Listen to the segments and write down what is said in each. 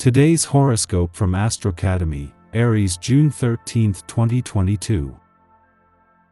Today's horoscope from Astrocademy, Aries, June 13, 2022.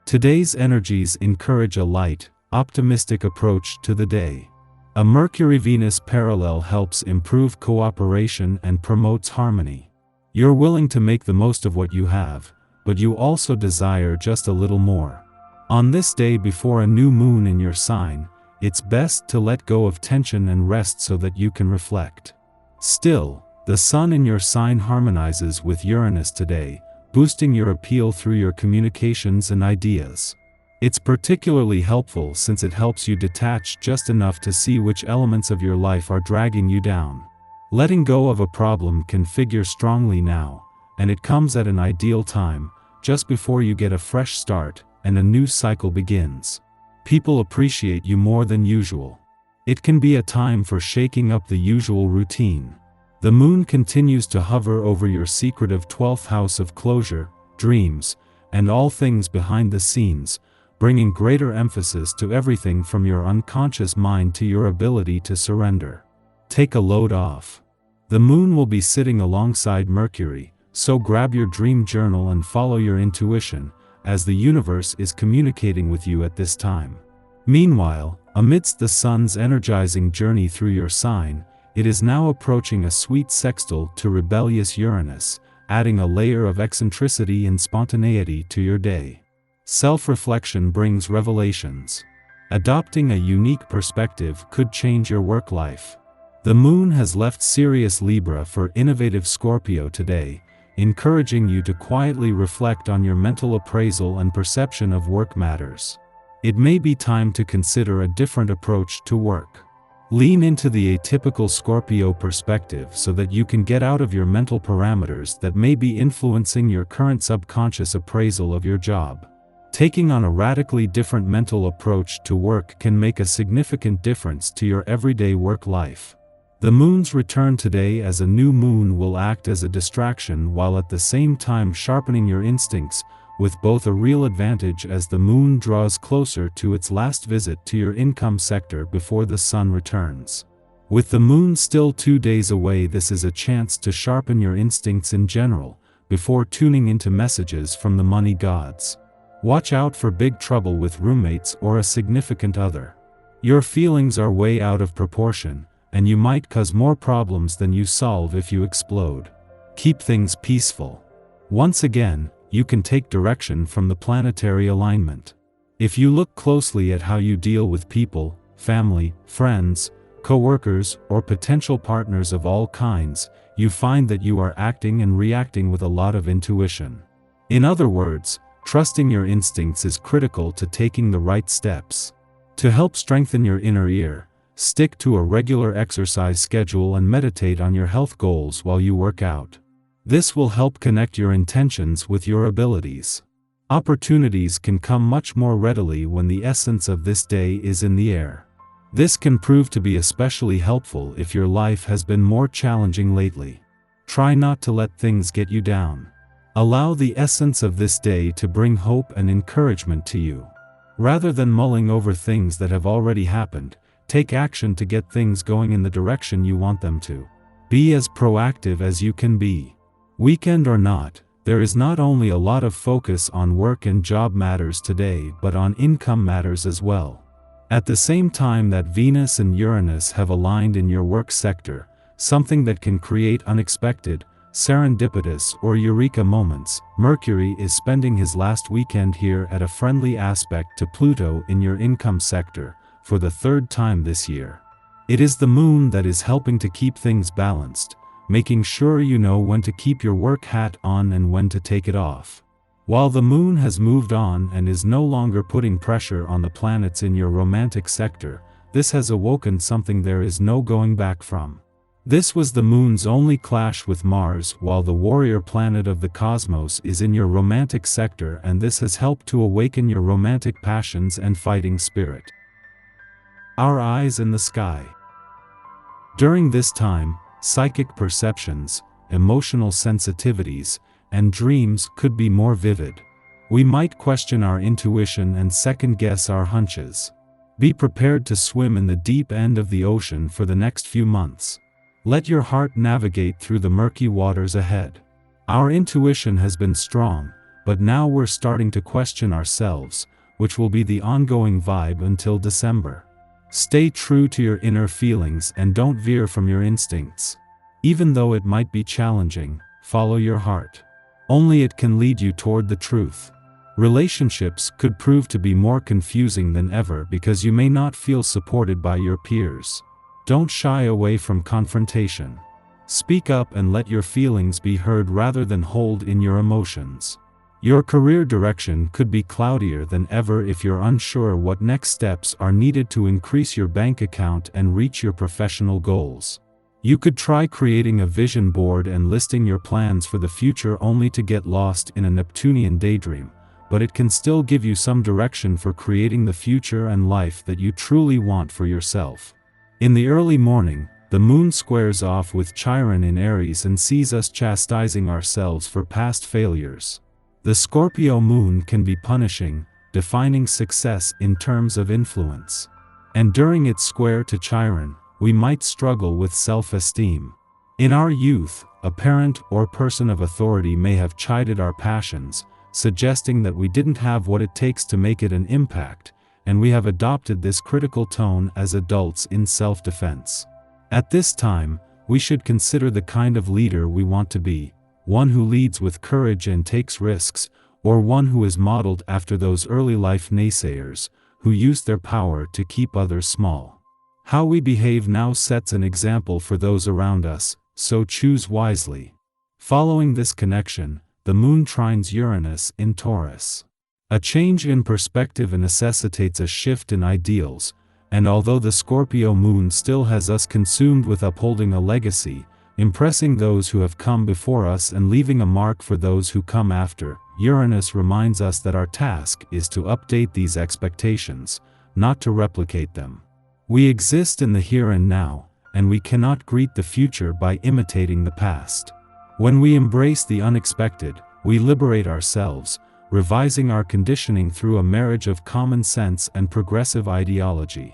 Today's energies encourage a light, optimistic approach to the day. A Mercury-Venus parallel helps improve cooperation and promotes harmony. You're willing to make the most of what you have, but you also desire just a little more. On this day before a new moon in your sign, it's best to let go of tension and rest so that you can reflect. Still, the Sun in your sign harmonizes with Uranus today, boosting your appeal through your communications and ideas. It's particularly helpful since it helps you detach just enough to see which elements of your life are dragging you down. Letting go of a problem can figure strongly now, and it comes at an ideal time, just before you get a fresh start and a new cycle begins. People appreciate you more than usual. It can be a time for shaking up the usual routine. The moon continues to hover over your secretive 12th house of closure, dreams, and all things behind the scenes, bringing greater emphasis to everything from your unconscious mind to your ability to surrender. Take a load off. The moon will be sitting alongside Mercury, so grab your dream journal and follow your intuition, as the universe is communicating with you at this time. Meanwhile, amidst the sun's energizing journey through your sign, it is now approaching a sweet sextile to rebellious Uranus, adding a layer of eccentricity and spontaneity to your day. Self-reflection brings revelations. Adopting a unique perspective could change your work life. The moon has left Sirius Libra for innovative Scorpio today, encouraging you to quietly reflect on your mental appraisal and perception of work matters. It may be time to consider a different approach to work. Lean into the atypical Scorpio perspective so that you can get out of your mental parameters that may be influencing your current subconscious appraisal of your job. Taking on a radically different mental approach to work can make a significant difference to your everyday work life. The moon's return today as a new moon will act as a distraction while at the same time sharpening your instincts, with both a real advantage as the moon draws closer to its last visit to your income sector before the sun returns. With the moon still 2 days away, this is a chance to sharpen your instincts in general, before tuning into messages from the money gods. Watch out for big trouble with roommates or a significant other. Your feelings are way out of proportion, and you might cause more problems than you solve if you explode. Keep things peaceful. Once again, you can take direction from the planetary alignment. If you look closely at how you deal with people, family, friends, co-workers, or potential partners of all kinds, you find that you are acting and reacting with a lot of intuition. In other words, trusting your instincts is critical to taking the right steps. To help strengthen your inner ear, stick to a regular exercise schedule and meditate on your health goals while you work out. This will help connect your intentions with your abilities. Opportunities can come much more readily when the essence of this day is in the air. This can prove to be especially helpful if your life has been more challenging lately. Try not to let things get you down. Allow the essence of this day to bring hope and encouragement to you. Rather than mulling over things that have already happened, take action to get things going in the direction you want them to. Be as proactive as you can be. Weekend or not, there is not only a lot of focus on work and job matters today but on income matters as well. At the same time that Venus and Uranus have aligned in your work sector, something that can create unexpected, serendipitous or eureka moments, Mercury is spending his last weekend here at a friendly aspect to Pluto in your income sector, for the 3rd time this year. It is the moon that is helping to keep things balanced, making sure you know when to keep your work hat on and when to take it off. While the moon has moved on and is no longer putting pressure on the planets in your romantic sector, this has awoken something there is no going back from. This was the moon's only clash with Mars while the warrior planet of the cosmos is in your romantic sector, and this has helped to awaken your romantic passions and fighting spirit. Our eyes in the sky. During this time, psychic perceptions, emotional sensitivities, and dreams could be more vivid. We might question our intuition and second-guess our hunches. Be prepared to swim in the deep end of the ocean for the next few months. Let your heart navigate through the murky waters ahead. Our intuition has been strong, but now we're starting to question ourselves, which will be the ongoing vibe until December. Stay true to your inner feelings and don't veer from your instincts. Even though it might be challenging, follow your heart. Only it can lead you toward the truth. Relationships could prove to be more confusing than ever because you may not feel supported by your peers. Don't shy away from confrontation. Speak up and let your feelings be heard rather than hold in your emotions. Your career direction could be cloudier than ever if you're unsure what next steps are needed to increase your bank account and reach your professional goals. You could try creating a vision board and listing your plans for the future only to get lost in a Neptunian daydream, but it can still give you some direction for creating the future and life that you truly want for yourself. In the early morning, the moon squares off with Chiron in Aries and sees us chastising ourselves for past failures. The Scorpio moon can be punishing, defining success in terms of influence. And during its square to Chiron, we might struggle with self-esteem. In our youth, a parent or person of authority may have chided our passions, suggesting that we didn't have what it takes to make it an impact, and we have adopted this critical tone as adults in self-defense. At this time, we should consider the kind of leader we want to be, one who leads with courage and takes risks, or one who is modeled after those early life naysayers, who used their power to keep others small. How we behave now sets an example for those around us, so choose wisely. Following this connection, the moon trines Uranus in Taurus. A change in perspective necessitates a shift in ideals, and although the Scorpio moon still has us consumed with upholding a legacy, impressing those who have come before us and leaving a mark for those who come after, Uranus reminds us that our task is to update these expectations, not to replicate them. We exist in the here and now, and we cannot greet the future by imitating the past. When we embrace the unexpected, we liberate ourselves, revising our conditioning through a marriage of common sense and progressive ideology.